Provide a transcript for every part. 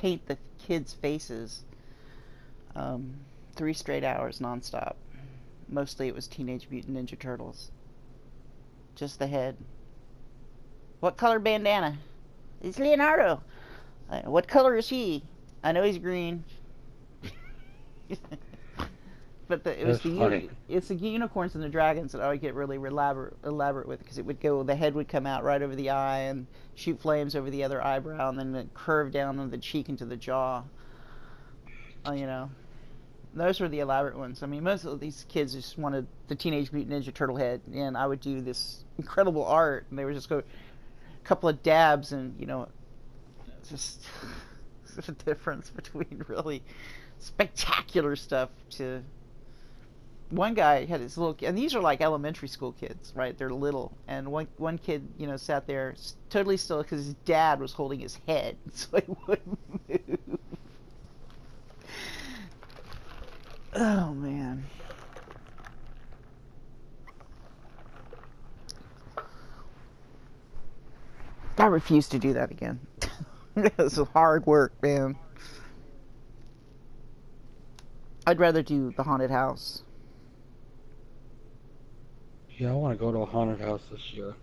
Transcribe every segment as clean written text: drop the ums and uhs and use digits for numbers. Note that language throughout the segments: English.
paint the kids' faces 3 straight hours nonstop. Mostly it was Teenage Mutant Ninja Turtles. Just the head. What color bandana? It's Leonardo. What color is he? I know he's green. But That's funny. it's the unicorns and the dragons that I would get really elaborate with, because it would go, the head would come out right over the eye and shoot flames over the other eyebrow, and then it curve down on the cheek into the jaw. You know, those were the elaborate ones. I mean, most of these kids just wanted the Teenage Mutant Ninja Turtle head, and I would do this incredible art, and they would just go a couple of dabs, and just the difference between really spectacular stuff to one guy had his little, and these are like elementary school kids, right? They're little, and one kid, sat there totally still because his dad was holding his head, so he wouldn't move. Oh man. I refuse to do that again. It was hard work, man. I'd rather do the haunted house. Yeah, I want to go to a haunted house this year.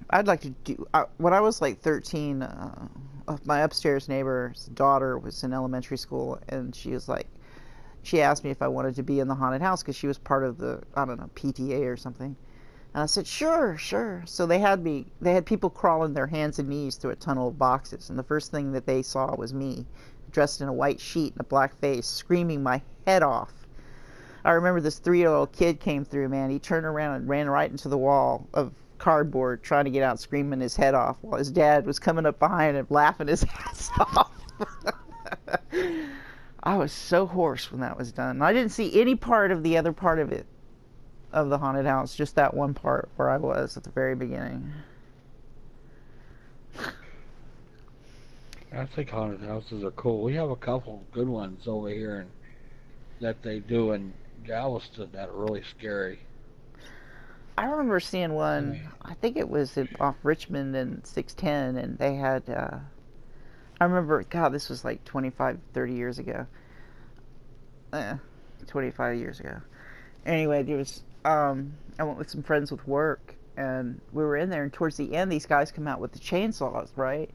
I'd like to do. When I was like 13, my upstairs neighbor's daughter was in elementary school, and she asked me if I wanted to be in the haunted house because she was part of the, I don't know, PTA or something. And I said, sure, sure. So they had people crawling their hands and knees through a tunnel of boxes, and the first thing that they saw was me, dressed in a white sheet and a black face, screaming my head off. I remember this 3-year-old kid came through, man. He turned around and ran right into the wall of cardboard, trying to get out, screaming his head off, while his dad was coming up behind him, laughing his ass off. I was so hoarse when that was done. I didn't see any part of the other part of it, of the haunted house, just that one part where I was at the very beginning. I think haunted houses are cool. We have a couple good ones over here that they do in Galveston that are really scary. I remember seeing one, I think it was off Richmond and 610, and they had, I remember, God, this was like 25, 30 years ago. 25 years ago. Anyway, there was, I went with some friends with work, and we were in there, and towards the end, these guys come out with the chainsaws, right?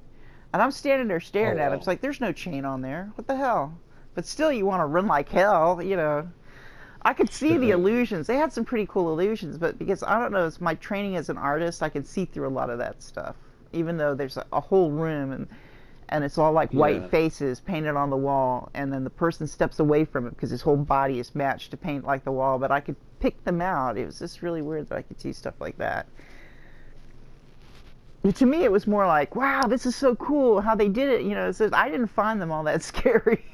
And I'm standing there staring at him. It's like, there's no chain on there. What the hell? But still, you want to run like hell, I could see the illusions. They had some pretty cool illusions, but because, I don't know, it's my training as an artist, I can see through a lot of that stuff. Even though there's a whole room, and it's all like white faces painted on the wall, and then the person steps away from it because his whole body is matched to paint like the wall, but I could pick them out. It was just really weird that I could see stuff like that. To me, it was more like, wow, this is so cool how they did it. It says I didn't find them all that scary.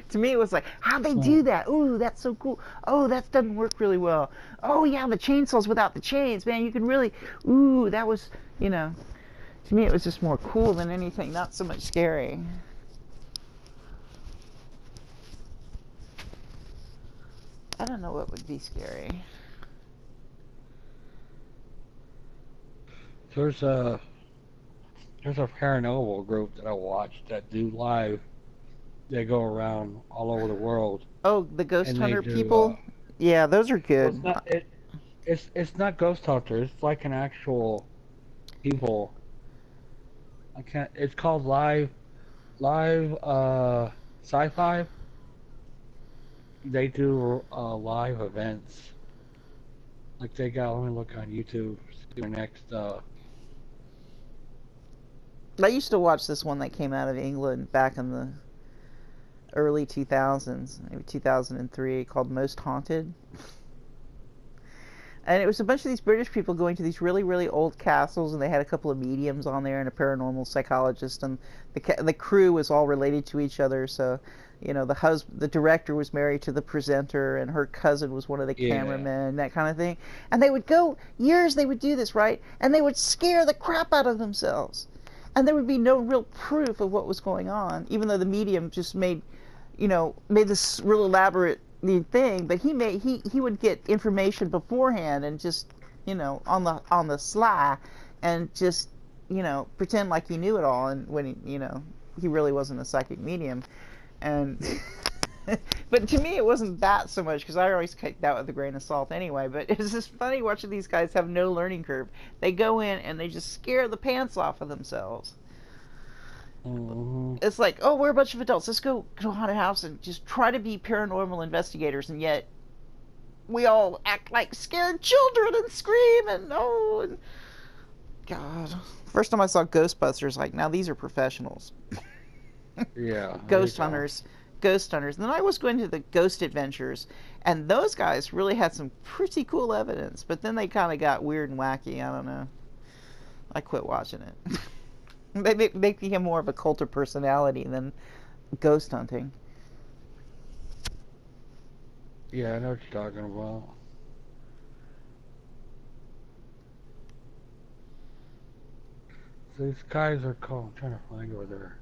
To me, it was like, how'd they do that? Ooh, that's so cool. Oh, that doesn't work really well. Oh, yeah, the chainsaws without the chains, man, you can really, ooh, that was, to me, it was just more cool than anything, not so much scary. I don't know what would be scary. There's a paranormal group that I watch that do live. They go around all over the world. Oh, the ghost hunter people? Yeah, those are good. Well, it's not ghost hunters. It's like an actual people. I can't. It's called live sci-fi. They do live events. Like they got. Let me look on YouTube. See their next. I used to watch this one that came out of England back in the early 2000s, maybe 2003, called Most Haunted. And it was a bunch of these British people going to these really, really old castles, and they had a couple of mediums on there and a paranormal psychologist, and the crew was all related to each other. So, the director was married to the presenter, and her cousin was one of the cameramen, that kind of thing. And they would go years. They would do this, right? And they would scare the crap out of themselves. And there would be no real proof of what was going on, even though the medium just made this real elaborate thing. But he would get information beforehand and just, on the sly, and just, pretend like he knew it all, and when he really wasn't a psychic medium. And but to me, it wasn't that so much, because I always take that with a grain of salt anyway. But it's just funny watching these guys have no learning curve. They go in and they just scare the pants off of themselves. Mm-hmm. It's like, oh, we're a bunch of adults. Let's go to a haunted house and just try to be paranormal investigators, and yet we all act like scared children and scream and God. First time I saw Ghostbusters, like, now these are professionals. Yeah. Ghost hunters. And then I was going to the Ghost Adventures, and those guys really had some pretty cool evidence, but then they kind of got weird and wacky. I don't know. I quit watching it. They make me more of a cult of personality than ghost hunting. Yeah, I know what you're talking about. So these guys are called. I'm trying to find where they're.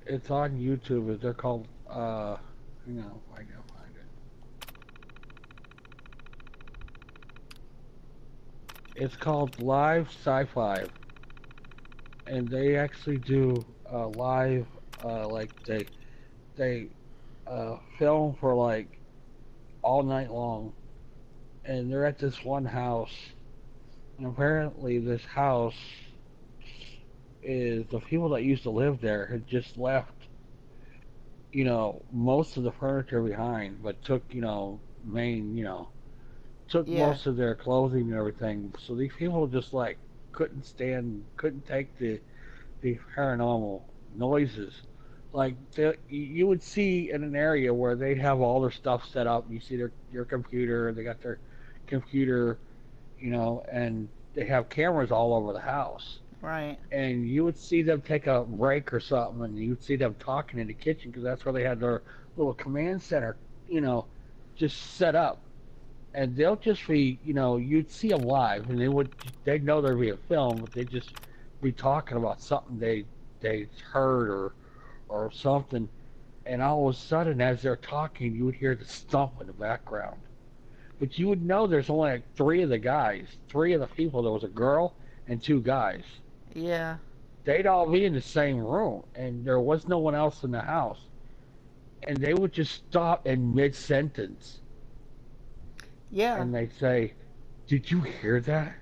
It's on YouTube. They're called. Hang on, I gotta find it. It's called Live Sci-Fi, and they actually do live, like they film for like all night long, and they're at this one house, and apparently this house is the people that used to live there had just left, most of the furniture behind, but took, took Yeah. most of their clothing and everything. So these people just like couldn't take the paranormal noises. Like you would see in an area where they have all their stuff set up. You see your computer, they got their computer, and they have cameras all over the house. Right. And you would see them take a break or something, and you would see them talking in the kitchen, because that's where they had their little command center, just set up. And they'll just be, you'd see them live, and they'd know there'd be a film, but they'd just be talking about something they heard or something. And all of a sudden, as they're talking, you would hear the stomp in the background. But you would know there's only like three of the people. There was a girl and two guys. Yeah. They'd all be in the same room, and there was no one else in the house. And they would just stop in mid-sentence. Yeah. And they'd say, "Did you hear that?"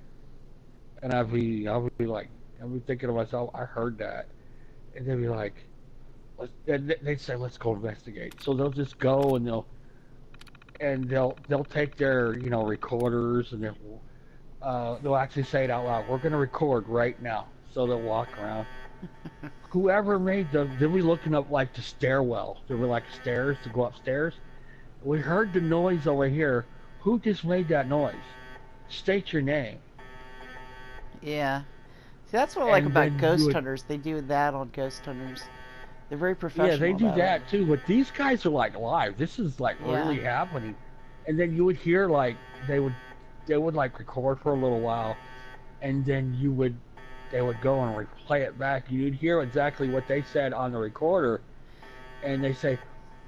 And I'd be thinking to myself, "I heard that." And they'd be like, they'd say, "Let's go investigate." So they'll just go, and they'll take their recorders, and they'll actually say it out loud. "We're going to record right now." So they'll walk around. Whoever they'll be looking up like the stairwell. There were like stairs to go upstairs. "We heard the noise over here. Who just made that noise? State your name." Yeah. See, that's what I like about Ghost Hunters. They do that on Ghost Hunters. They're very professional. Yeah, they do that it. too. But these guys are like live. This is like really happening. And then you would hear like they would like record for a little while, and then they would go and replay it back. You'd hear exactly what they said on the recorder, and they say,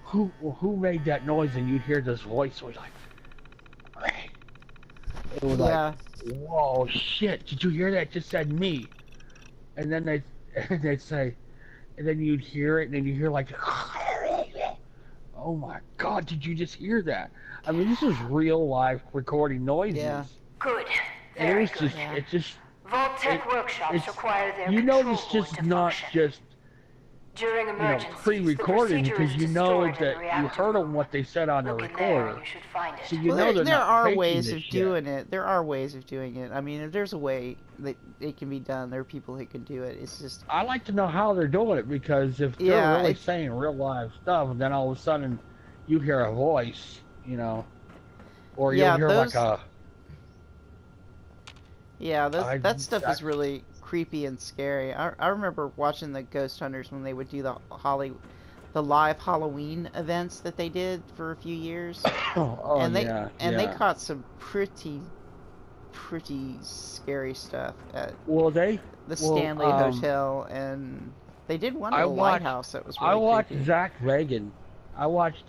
"Who made that noise?" And you'd hear this voice. It was like, "Hey." It was like, "Whoa, shit! Did you hear that? It just said me." And then they'd say, and then you'd hear it, and then you hear like, "Oh my God! Did you just hear that?" I mean, this is real live recording noises. Yeah. Good. And Very it was just, good. it just. Vault Tech workshops require their You know, control it's board just to not function. just During emergencies, pre-recording, the procedure because is you know stored in the that you reactor heard room. them what they said on the Look in recorder. there, you should find it. So you Well, know they're there not are faking ways this of shit. doing it. There are ways of doing it. I mean, if there's a way that it can be done, there are people who can do it. It's just. I like to know how they're doing it, because if they're really saying real live stuff, and then all of a sudden you hear a voice, or you'll hear like a. Yeah, that stuff is really creepy and scary. I remember watching the Ghost Hunters when they would do the live Halloween events that they did for a few years. They caught some pretty scary stuff at the Stanley Hotel, and they did one at the lighthouse that was really creepy. I watched Zach Reagan. I watched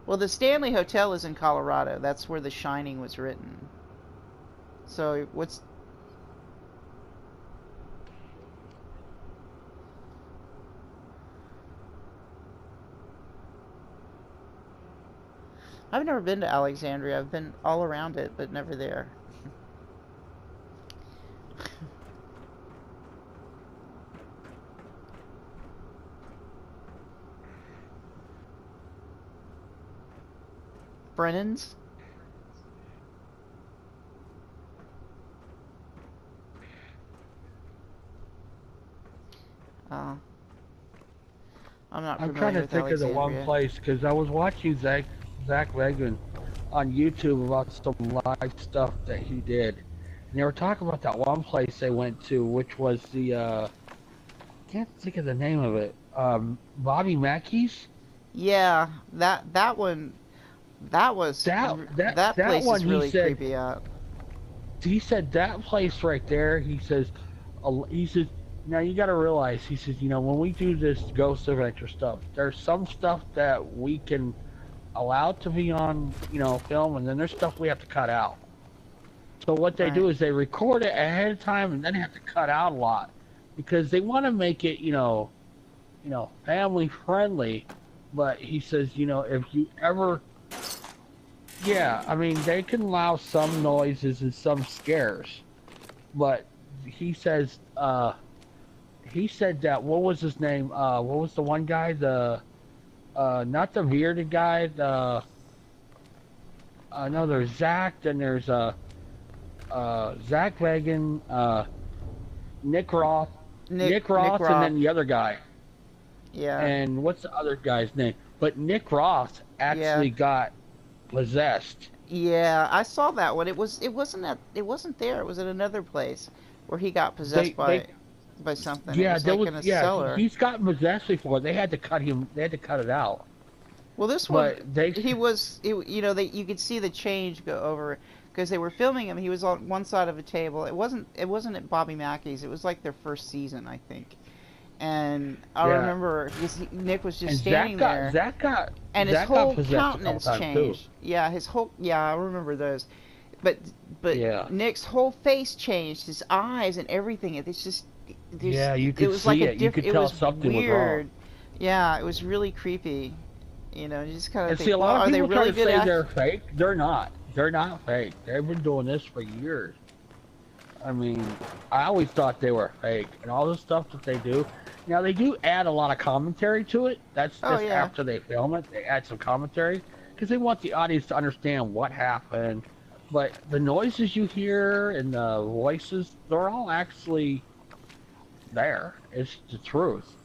Well, the Stanley Hotel is in Colorado. That's where The Shining was written. So what's... I've never been to Alexandria. I've been all around it, but never there. Brennan's? I'm not familiar trying to with think of the one Alexandria. place, because I was watching Zach Legan on YouTube about some live stuff that he did. And they were talking about that one place they went to, which was the, I can't think of the name of it, Bobby Mackey's? Yeah, that one, that was that place one is really he said, creepy out. He said that place right there, he says, now you got to realize, he says, you know, when we do this ghost adventure stuff, there's some stuff that we can allow to be on, you know, film, and then there's stuff we have to cut out. So what they do is they record it ahead of time and then have to cut out a lot because they want to make it, you know, family friendly. But he says, you know, if you ever, yeah, I mean, they can allow some noises and some scares, but he says, he said that, what was his name? What was the one guy? Not the bearded guy. No, there's Zach, then there's Zach Wagon, Nick Roth, Nick Roth, and then the other guy. Yeah. And what's the other guy's name? But Nick Roth actually got possessed. Yeah, I saw that one. It wasn't there. It was at another place where he got possessed by something. Yeah, it was in a cellar. He's gotten possessed before. They had to cut it out. Well, this one, you could see the change go over because they were filming him. He was on one side of a table. It wasn't at Bobby Mackey's. It was like their first season, I think. And I remember Nick was just standing there. And his whole countenance changed. Yeah, I remember those. But Nick's whole face changed, his eyes and everything. It's just you could see it. You could tell something was wrong. Yeah, it was really creepy. You know, you just kind of think, see, a lot of people are they really try to good say they're fake. They're not. They're not fake. They've been doing this for years. I mean, I always thought they were fake, and all the stuff that they do. Now they do add a lot of commentary to it. That's just after they film it. They add some commentary because they want the audience to understand what happened. But the noises you hear and the voices, they're all actually there. It's the truth.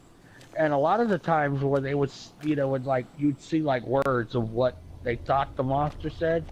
And a lot of the times where they would, you'd see like words of what they thought the monster said,